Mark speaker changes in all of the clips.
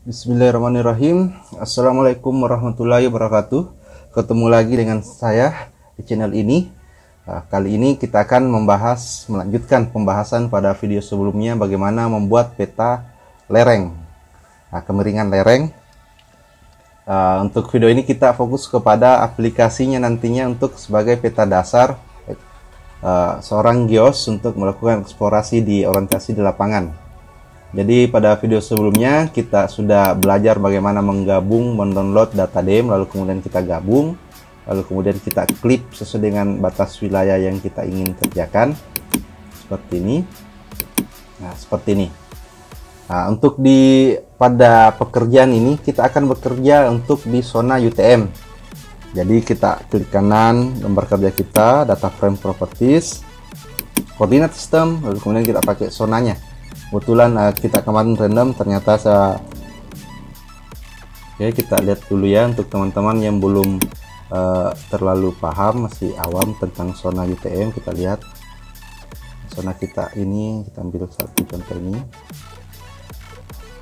Speaker 1: Bismillahirrahmanirrahim. Assalamualaikum warahmatullahi wabarakatuh. Ketemu lagi dengan saya di channel ini. Kali ini kita akan melanjutkan pembahasan pada video sebelumnya bagaimana membuat peta lereng, kemiringan lereng. Untuk video ini kita fokus kepada aplikasinya nantinya untuk sebagai peta dasar seorang geos untuk melakukan eksplorasi di orientasi di lapangan. Jadi pada video sebelumnya kita sudah belajar bagaimana mendownload data DEM, lalu kemudian kita gabung, lalu kemudian kita klip sesuai dengan batas wilayah yang kita ingin kerjakan. Seperti ini. Nah, seperti ini. Nah, untuk pada pekerjaan ini kita akan bekerja untuk di zona UTM. Jadi kita klik kanan lembar kerja kita, data frame properties, koordinat sistem, lalu kemudian kita pakai zonanya. Kebetulan kita kemarin random ternyata Oke, kita lihat dulu ya untuk teman-teman yang belum terlalu paham, masih awam tentang zona UTM. Kita lihat zona kita ini, kita ambil satu contoh ini.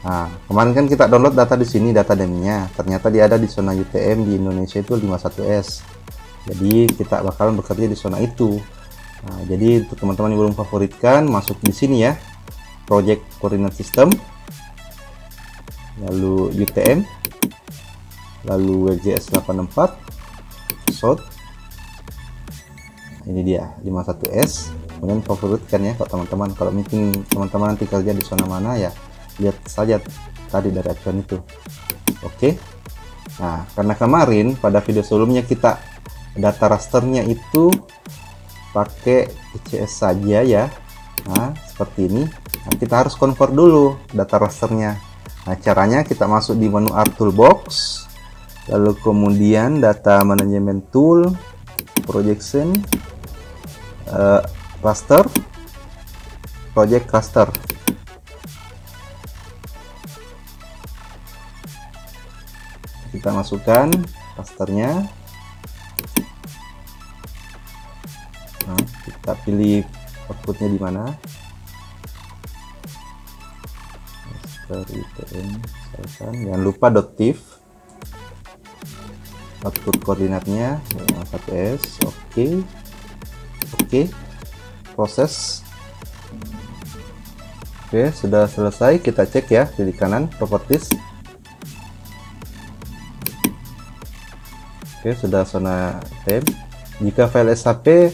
Speaker 1: Nah, kemarin kan kita download data di sini, data DEM-nya. Ternyata dia ada di zona UTM di Indonesia itu 51S. Jadi kita bakalan bekerja di zona itu. Nah, jadi untuk teman-teman yang belum favoritkan, masuk di sini ya. Project koordinat sistem, lalu UTM, lalu WGS 84 short. Ini dia 51S. Kemudian favoritkan ya kalau teman-teman. Kalau mungkin teman-teman nanti kerja di zona mana ya, lihat saja tadi dari acuan itu. Oke. Nah, karena kemarin pada video sebelumnya kita data rasternya itu pakai ICS saja ya. Nah, seperti ini. Nah, kita harus convert dulu data rasternya. Nah, caranya kita masuk di menu Art Toolbox, lalu kemudian data management tool, projection, raster, project raster. Kita masukkan rasternya. Nah, kita pilih outputnya di mana. Jangan lupa .tif output koordinatnya 1S. Oke, proses. Oke, sudah selesai. Kita cek ya di kanan properties. Oke, sudah zona tab. Jika file SHP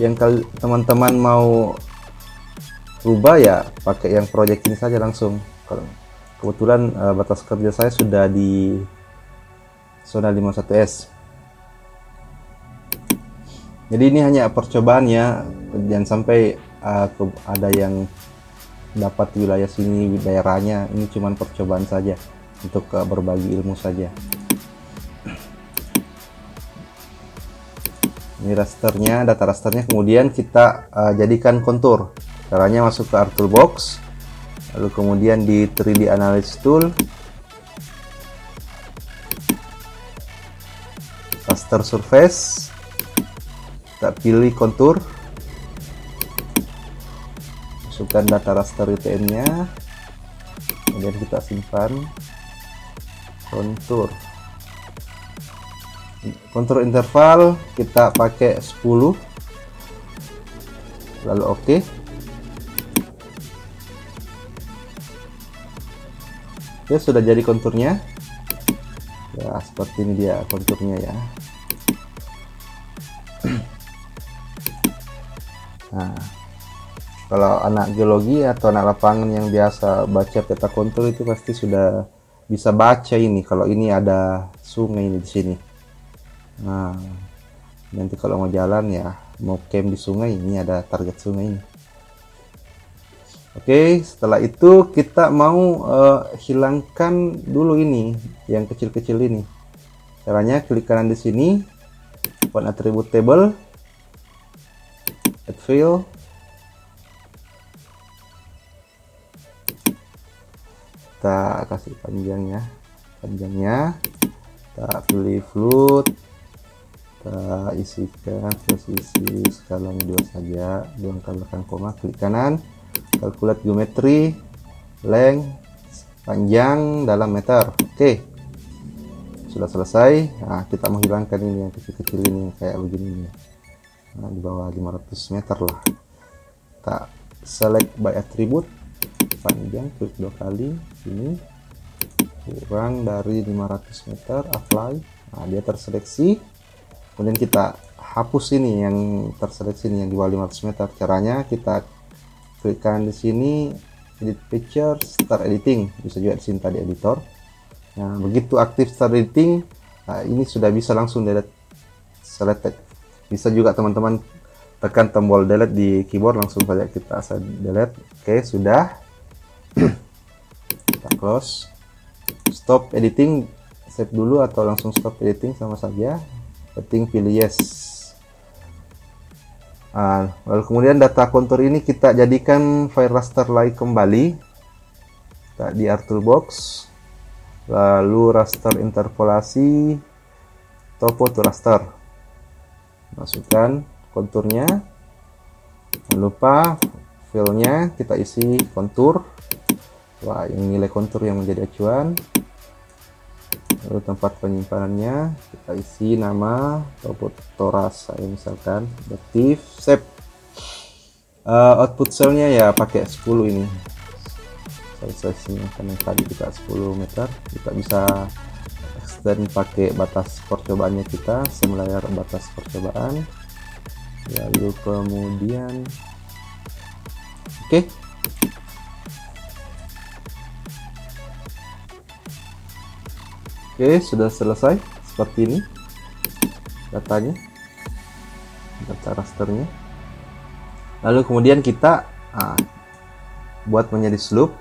Speaker 1: yang teman-teman mau rubah ya pakai yang project ini saja langsung. Kebetulan batas kerja saya sudah di zona 51S. Jadi ini hanya percobaan ya, jangan sampai ada yang dapat wilayah sini daerahnya. Ini cuma percobaan saja untuk berbagi ilmu saja. Ini rasternya, data rasternya, kemudian kita jadikan kontur. Caranya masuk ke Art Toolbox, lalu kemudian di 3D Analysis Tool, raster surface, kita pilih kontur, masukkan data raster UTM-nya, kemudian kita simpan kontur. Kontur interval kita pakai 10, lalu oke. Oke, sudah jadi konturnya ya, seperti ini dia konturnya ya. Nah, kalau anak geologi atau anak lapangan yang biasa baca peta kontur itu pasti sudah bisa baca ini. Kalau ini ada sungai ini di sini. Nah, nanti kalau mau jalan ya, mau camp di sungai, ini ada target sungai ini. Oke, setelah itu kita mau hilangkan dulu ini yang kecil-kecil ini. Caranya klik kanan di sini, open attribute table, add fill, kita kasih panjangnya, kita pilih float, kita isikan posisi skala 2 saja, jangan tambahkan koma, klik kanan, calculate geometry, length, panjang dalam meter. Oke, sudah selesai. Nah, kita menghilangkan ini yang kecil-kecil ini kayak begini ya. Nah, di bawah 500 meter lah. Kita select by attribute, panjang, klik 2 kali, ini kurang dari 500 meter, apply. Nah, dia terseleksi. Kemudian kita hapus ini yang terseleksi ini yang di bawah 500 meter. Caranya kita klikkan di sini, edit picture, start editing. Bisa juga di sini tadi editor. Nah, begitu aktif start editing, nah, ini sudah bisa langsung delete selected. Bisa juga teman-teman tekan tombol delete di keyboard, langsung saja kita delete. Oke, sudah. Kita close. Stop editing, save dulu atau langsung stop editing sama saja. Penting pilih yes. Lalu kemudian data kontur ini kita jadikan file raster lagi kembali. Kita di ArtToolbox. Lalu raster interpolasi, topo to raster, masukkan konturnya. Jangan lupa filenya kita isi kontur. Wah, yang nilai kontur yang menjadi acuan. Lalu tempat penyimpanannya kita isi nama topo to ras, misalkan aktif, save. Output cellnya ya pakai 10 ini. Size-nya karena tadi kita 10 meter, kita bisa extend pakai batas percobaannya, kita semelayar batas percobaan. Lalu kemudian oke, sudah selesai seperti ini datanya, data rasternya. Lalu kemudian kita buat menjadi slope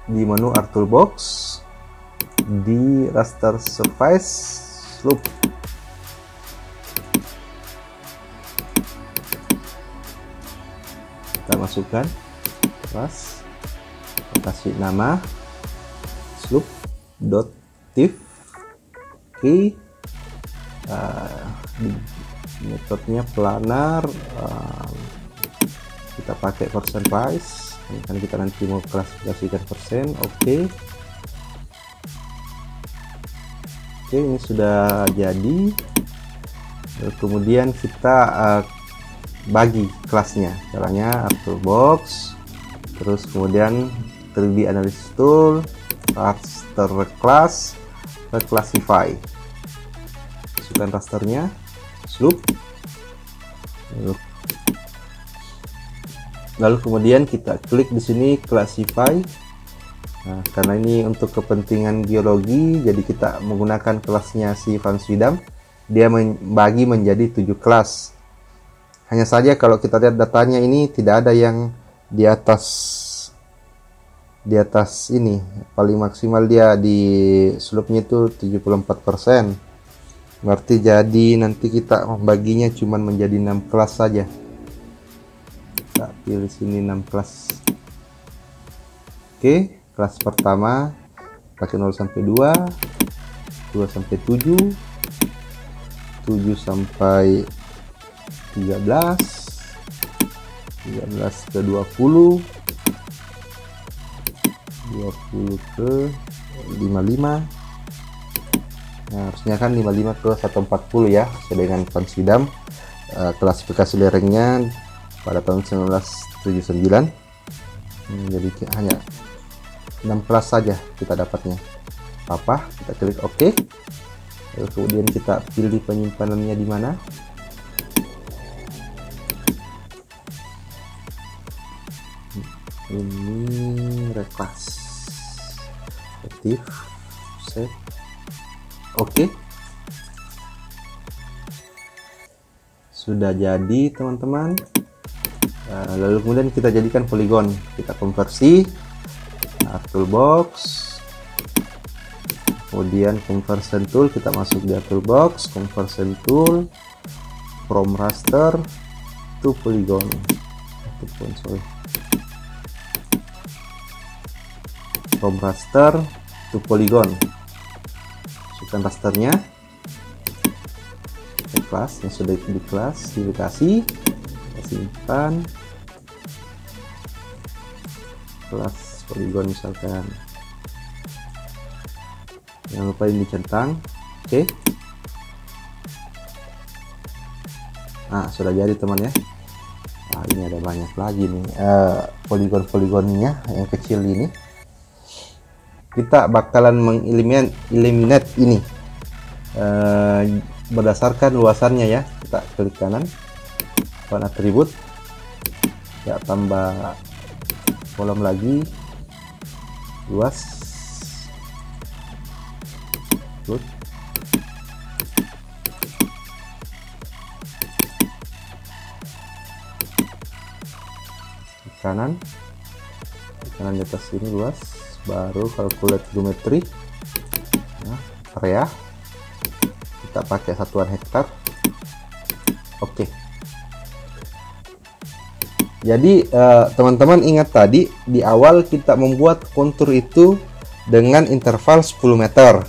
Speaker 1: di menu ArtToolbox, di raster surface slope. Kita masukkan ras, kasih nama slope.tif. Oke, metodenya planar, kita pakai percentage kan kita nanti mau klasifikasikan persen. Oke, ini sudah jadi. Lalu kemudian kita bagi kelasnya. Caranya ArtToolbox, terus kemudian 3D Analysis Tool, raster class, reclassify. Masukkan rasternya, slope. Lalu kemudian kita klik di sini classify. Nah, karena ini untuk kepentingan biologi, jadi kita menggunakan kelasnya si Van Swijdam. Dia membagi menjadi 7 kelas. Hanya saja kalau kita lihat datanya ini tidak ada yang di atas ini. Paling maksimal dia di slope-nya itu 74%. Berarti jadi nanti kita membaginya cuma menjadi 6 kelas saja. Kita pilih sini 6 kelas. Oke, kelas pertama pakai 0 sampai 2, 2 sampai 7, 7 sampai 13, 13 ke 20, 20 ke 55. Nah, harusnya kan 55 ke 140 ya, sesuai dengan Van Swijdam. Klasifikasi lerengnya pada tahun 1979. Jadi hanya 6 kelas saja kita dapatnya. Apa? Kita klik OK. Lalu kemudian kita pilih penyimpanannya di mana. Ini reclass, aktif, save. Oke. Sudah jadi teman-teman. Lalu kemudian kita jadikan poligon, kita konversi ArtToolbox, kemudian conversion tool, kita masuk di ArtToolbox, conversion tool, from raster to polygon, from raster to polygon. Masukkan rasternya, kelas yang sudah di kelas, dikasih, simpan kelas polygon misalkan. Jangan lupa ini centang. Oke. Nah, sudah jadi teman ya. Nah, ini ada banyak lagi nih poligon-poligonnya yang kecil ini. Kita bakalan mengeliminate ini berdasarkan luasannya ya. Kita klik kanan, font atribut, ya tambah kolom lagi, luas, good. Kanan di atas sini luas, baru calculate geometry. Nah, area kita pakai satuan hektar. Oke. Jadi teman-teman ingat tadi di awal kita membuat kontur itu dengan interval 10 meter.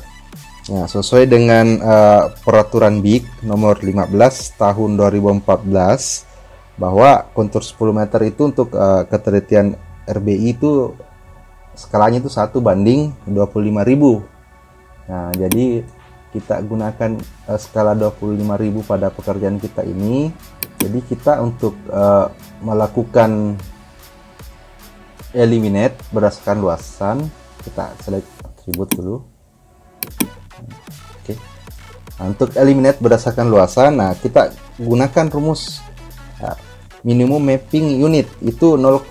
Speaker 1: Nah, sesuai dengan peraturan BIK nomor 15 tahun 2014 bahwa kontur 10 meter itu untuk ketelitian RBI itu skalanya itu 1:25.000. Nah, jadi kita gunakan skala 25.000 pada pekerjaan kita ini. Jadi kita untuk melakukan eliminate berdasarkan luasan, kita select atribut dulu. Oke. Nah, untuk eliminate berdasarkan luasan, nah kita gunakan rumus minimum mapping unit itu 0,5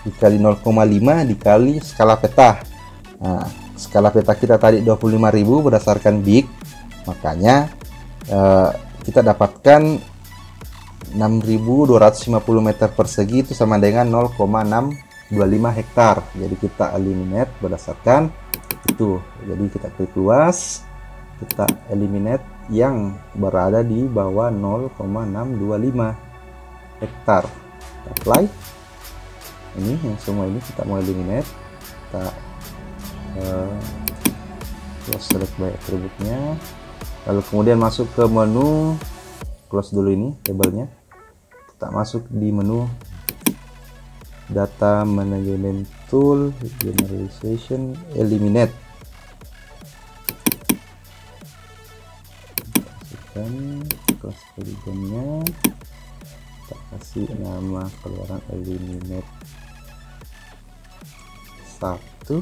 Speaker 1: dikali 0,5 dikali skala peta. Nah, skala peta kita tadi 25.000 berdasarkan BIK, makanya kita dapatkan 6.250 meter persegi itu sama dengan 0,625 hektar. Jadi kita eliminate berdasarkan itu. Jadi kita klik luas, kita eliminate yang berada di bawah 0,625 hektar. Kita apply. Ini yang semua ini kita mau eliminate. Kita close select by atributnya, lalu kemudian masuk ke menu, close dulu ini tabelnya, kita masuk di menu data management tool, generalization, eliminate. Masukkan kelas poligonnya, kita kasih nama keluaran eliminate 1,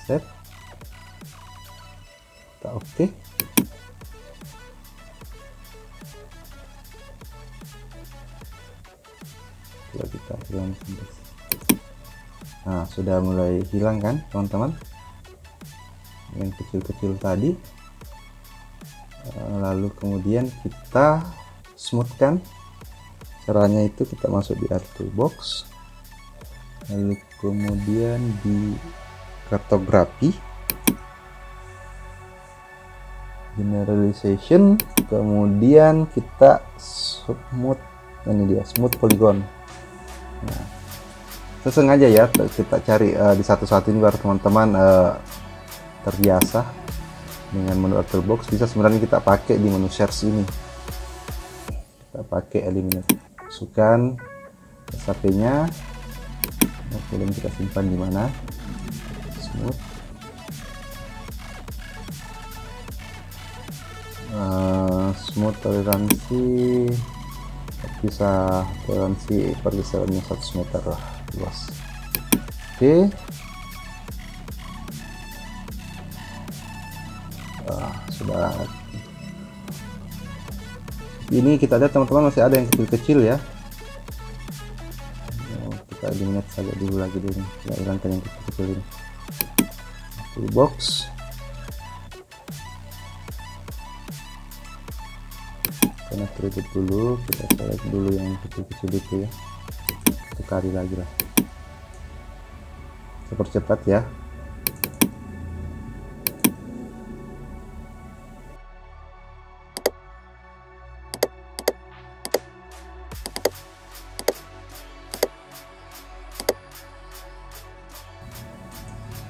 Speaker 1: set, kita oke. Coba kita hilang. Nah, sudah mulai hilang kan teman-teman yang kecil-kecil tadi. Lalu kemudian kita smoothkan. Caranya itu kita masuk di art toolbox, lalu kemudian di kartografi, generalization, kemudian kita smooth, ini dia smooth polygon. Nah, sesengaja ya kita cari di satu-satu ini biar teman-teman terbiasa dengan menu art toolbox. Bisa sebenarnya kita pakai di menu search ini, kita pakai eliminate, masukkan SAP-nya, kemudian kita simpan di mana, smooth, smooth toleransi, bisa toleransi pergeserannya 100 meter lah luas. Oke. Sudah. Ini kita lihat teman-teman masih ada yang kecil-kecil ya. Kita eliminate saja dulu lagi dulu, kita hilangkan yang kecil-kecil ini. Toolbox, karena atribut dulu, kita select dulu yang kecil-kecil itu ya, kita kali lagi lah, kita percepat ya.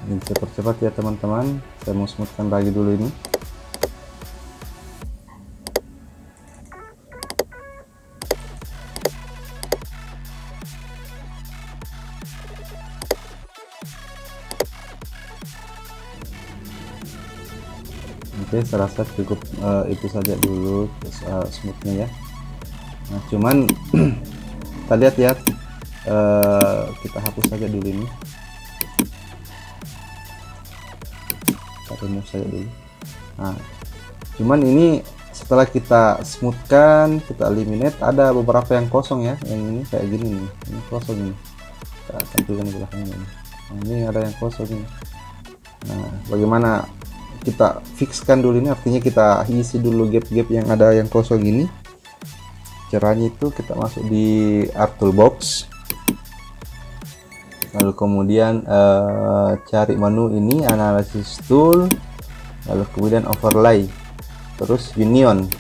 Speaker 1: Ini saya percepat ya teman-teman, saya mau smoothkan lagi dulu ini. Oke, saya rasa cukup itu saja dulu smoothnya ya. Nah, cuman kita lihat ya, kita hapus saja dulu ini, kita remove saja dulu. Nah, cuman ini setelah kita smoothkan, kita eliminate, ada beberapa yang kosong ya, yang ini kayak gini nih, ini kosong ini, kita tampilkan di belakangnya ini. Nah, ini ada yang kosong ini. Nah, bagaimana kita fixkan dulu ini, artinya kita isi dulu gap-gap yang ada yang kosong ini. Caranya itu kita masuk di Art Toolbox, lalu kemudian cari menu ini, Analysis Tool, lalu kemudian Overlay, terus Union.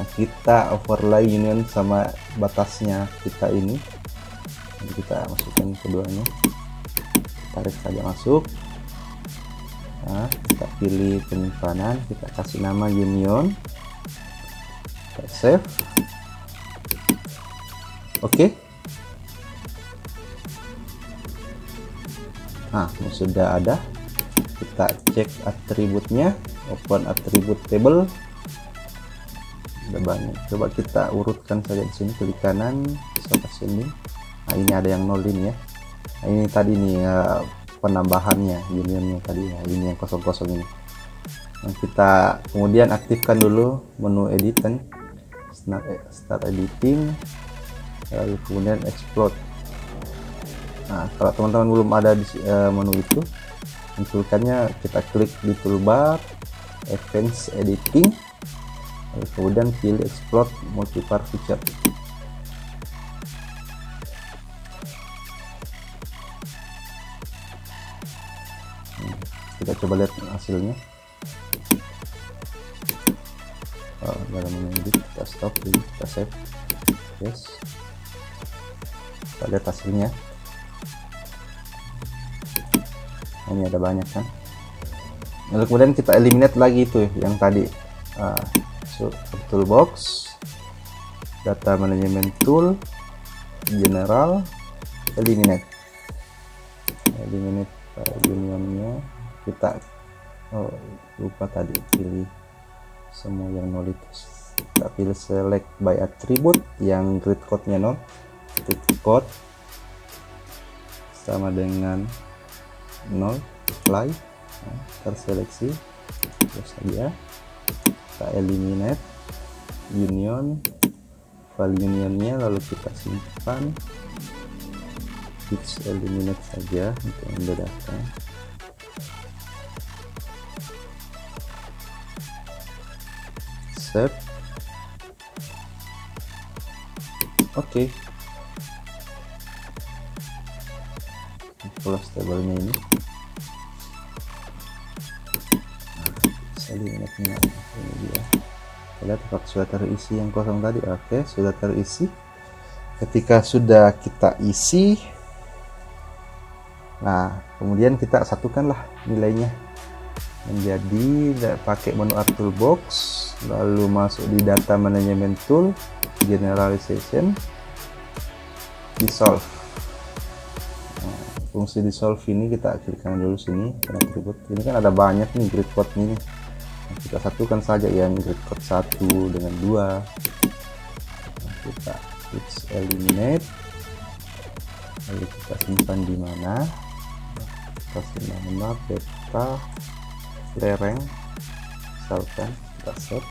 Speaker 1: Nah, kita overlay union sama batasnya kita ini. Jadi kita masukkan keduanya, tarik saja masuk. Nah, kita pilih penyimpanan, kita kasih nama union, kita save. Oke. Nah, ini sudah ada. Kita cek atributnya, open attribute table. Ada banyak. Coba kita urutkan saja di sini, klik kanan, sampai sini. Nah, ini ada yang nol ini ya. Nah, ini tadi nih penambahannya, unionnya tadi ya. Ini yang kosong-kosong ini. Nah, kita kemudian aktifkan dulu menu editing, start editing, lalu kemudian explode. Nah, kalau teman-teman belum ada di menu itu, munculkannya, kita klik di toolbar advanced editing, lalu kemudian pilih explode multipart feature. Kita coba lihat hasilnya. Dalam menu edit kita stop, kita save. Yes, kita lihat hasilnya. Ini ada banyak kan. Lalu kemudian kita eliminate lagi itu yang tadi, toolbox, data management tool, general, eliminate unionnya. Kita lupa tadi pilih semua yang nol itu. Kita pilih select by attribute yang grid code-nya nol, grid code sama dengan 0, apply. Nah, terseleksi, terus saja kita eliminate union, file unionnya, lalu kita simpan, fix eliminate saja untuk membedakan. Save. Oke. Close tabelnya ini. Eliminate-nya ini dia. Lihat apakah sudah terisi yang kosong tadi. Oke, sudah terisi. Ketika sudah kita isi, nah kemudian kita satukanlah nilainya menjadi, pakai menu Art Toolbox, lalu masuk di data management tool, generalization, dissolve. Nah, fungsi dissolve ini kita klikkan dulu sini, atribut ini kan ada banyak nih grid code ini. Nah, kita satukan saja yang grid code 1 dengan 2. Nah, kita fix eliminate, lalu kita simpan di mana, kasih nama peta lereng, misalkan kita save,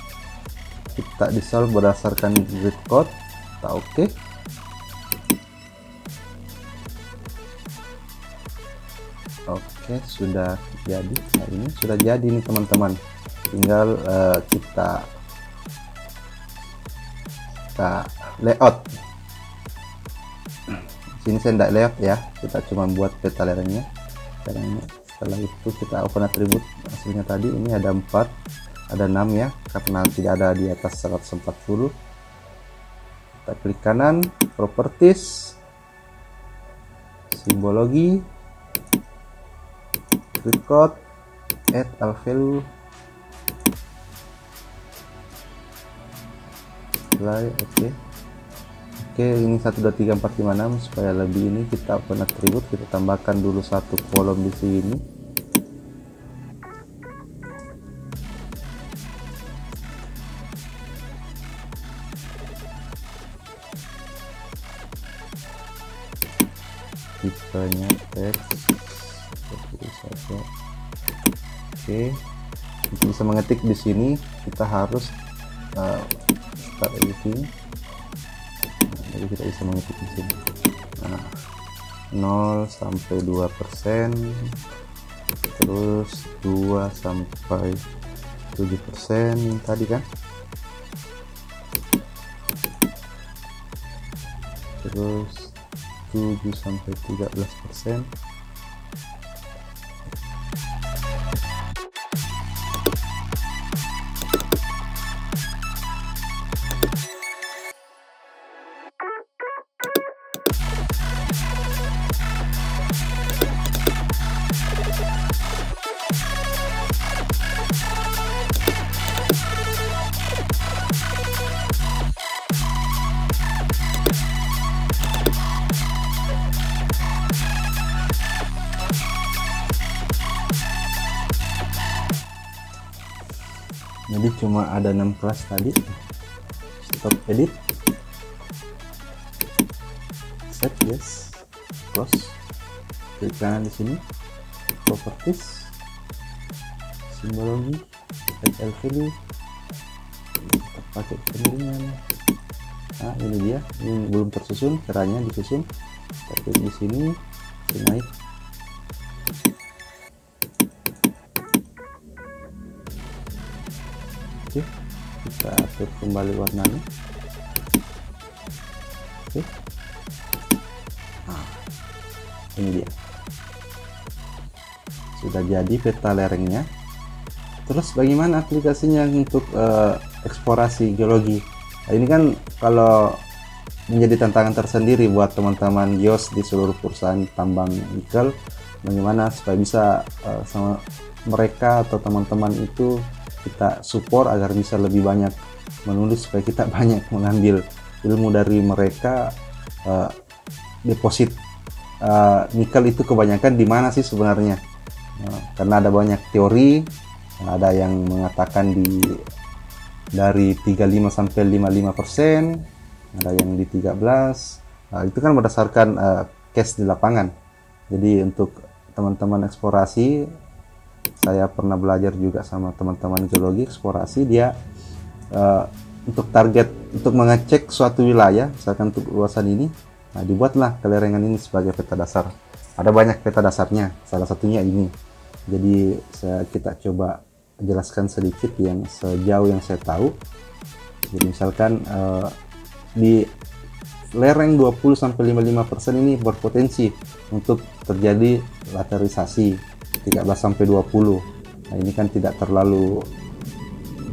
Speaker 1: kita dissolve berdasarkan grid code, kita oke. Oke, sudah jadi. Nah, ini sudah jadi nih teman-teman, tinggal kita layout. Sini saya tidak layout ya, kita cuma buat peta lerengnya. Setelah itu kita open attribute, hasilnya tadi ini ada 4, ada 6 ya, karena tidak ada di atas 140. Kita klik kanan, properties, simbologi, grid code, add all value, apply. Oke, ini 1 2 3 4 5 6. Supaya lebih ini, kita open attribute, kita tambahkan dulu 1 kolom di sini. caranya teks seperti saja. Oke, untuk bisa mengetik di sini kita harus start editing. Jadi kita bisa mengetik di sini. Nah, 0 sampai 2%, terus 2 sampai 7% tadi kan, terus 7 sampai 13%. Jadi cuma ada 6 kelas tadi. Stop edit, set yes, close, klik kanan di sini, properties, simbologi, add value, kita pakai kemiringan. Nah ini dia, ini belum tersusun, caranya disusun. Kita klik di sini, naik. Oke, kita atur kembali warnanya. Oke, nah, ini dia, sudah jadi peta lerengnya. Terus bagaimana aplikasinya untuk eksplorasi geologi? Nah, ini kan kalau menjadi tantangan tersendiri buat teman-teman geos di seluruh perusahaan tambang nikel, bagaimana supaya bisa sama mereka atau teman-teman itu kita support agar bisa lebih banyak menulis, supaya kita banyak mengambil ilmu dari mereka. Deposit nikel itu kebanyakan di mana sih sebenarnya? Karena ada banyak teori, ada yang mengatakan dari 35 sampai 55%, ada yang di 13. Itu kan berdasarkan case di lapangan. Jadi untuk teman-teman eksplorasi, saya pernah belajar juga sama teman-teman geologi eksplorasi, dia untuk target untuk mengecek suatu wilayah, misalkan untuk luasan ini, nah dibuatlah kelerengan ini sebagai peta dasar. Ada banyak peta dasarnya, salah satunya ini. Jadi kita coba jelaskan sedikit yang sejauh yang saya tahu. Jadi misalkan di lereng 20-55% ini berpotensi untuk terjadi laterisasi 13-20. Nah ini kan tidak terlalu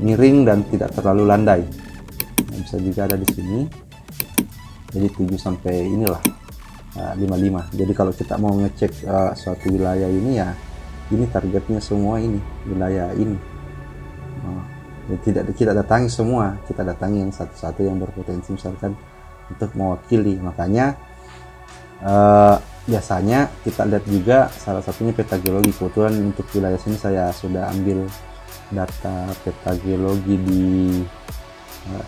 Speaker 1: miring dan tidak terlalu landai. Nah, bisa juga ada di sini. Jadi 7 sampai inilah 55. Jadi kalau kita mau ngecek suatu wilayah ini, ya ini targetnya semua ini wilayah ini. Tidak kita datangi semua, kita datangi yang satu-satu yang berpotensi misalkan untuk mewakili. Makanya biasanya kita lihat juga salah satunya peta geologi. Kebetulan untuk wilayah sini saya sudah ambil data peta geologi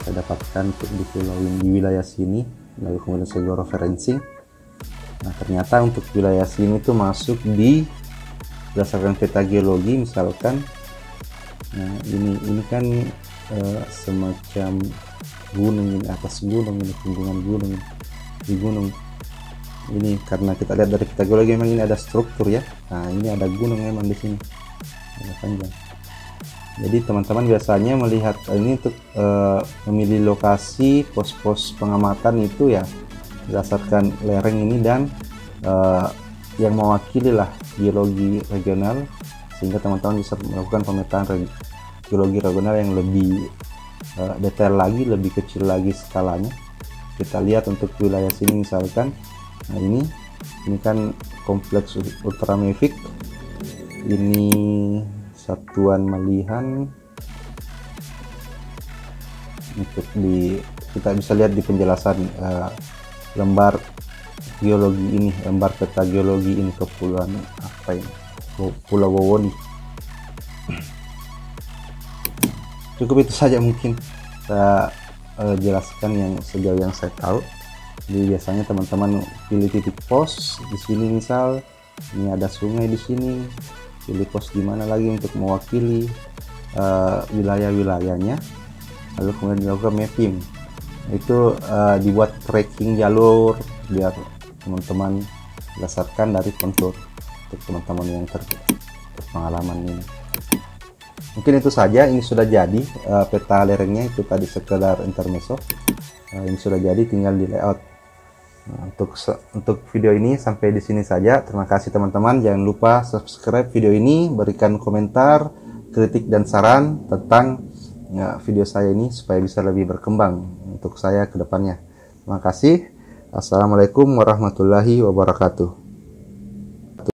Speaker 1: saya dapatkan di pulau di wilayah sini, lalu kemudian saya referencing. Nah ternyata untuk wilayah sini tuh masuk di berdasarkan peta geologi misalkan. Nah ini kan semacam gunung, ini atas gunung, ini punggungan gunung, di gunung ini. Karena kita lihat dari peta geologi memang ini ada struktur ya. Nah ini ada gunung memang di sini, ada panjang. Jadi teman-teman biasanya melihat ini untuk memilih lokasi pos-pos pengamatan itu ya berdasarkan lereng ini dan yang mewakili lah geologi regional, sehingga teman-teman bisa melakukan pemetaan geologi regional yang lebih detail lagi, lebih kecil lagi skalanya. Kita lihat untuk wilayah sini misalkan, nah ini kan kompleks ultramafic, ini satuan malihan. Untuk kita bisa lihat di penjelasan lembar geologi ini, lembar peta geologi ini, kepulauan apa ini, Pulau Wowoni. Cukup itu saja mungkin saya jelaskan yang sejauh yang saya tahu. Jadi biasanya teman-teman pilih titik pos di sini, misal ini ada sungai di sini, pilih pos di mana lagi untuk mewakili wilayah-wilayahnya, lalu kemudian dilakukan mapping. Itu dibuat tracking jalur biar teman-teman berdasarkan dari kontur untuk teman-teman yang berpengalaman ini. Mungkin itu saja, ini sudah jadi peta lerengnya, itu tadi sekedar intermezzo. Ini sudah jadi, tinggal di layout. Nah, untuk video ini sampai di sini saja. Terima kasih teman-teman. Jangan lupa subscribe video ini, berikan komentar, kritik dan saran tentang video saya ini supaya bisa lebih berkembang untuk saya ke depannya. Terima kasih. Assalamualaikum warahmatullahi wabarakatuh.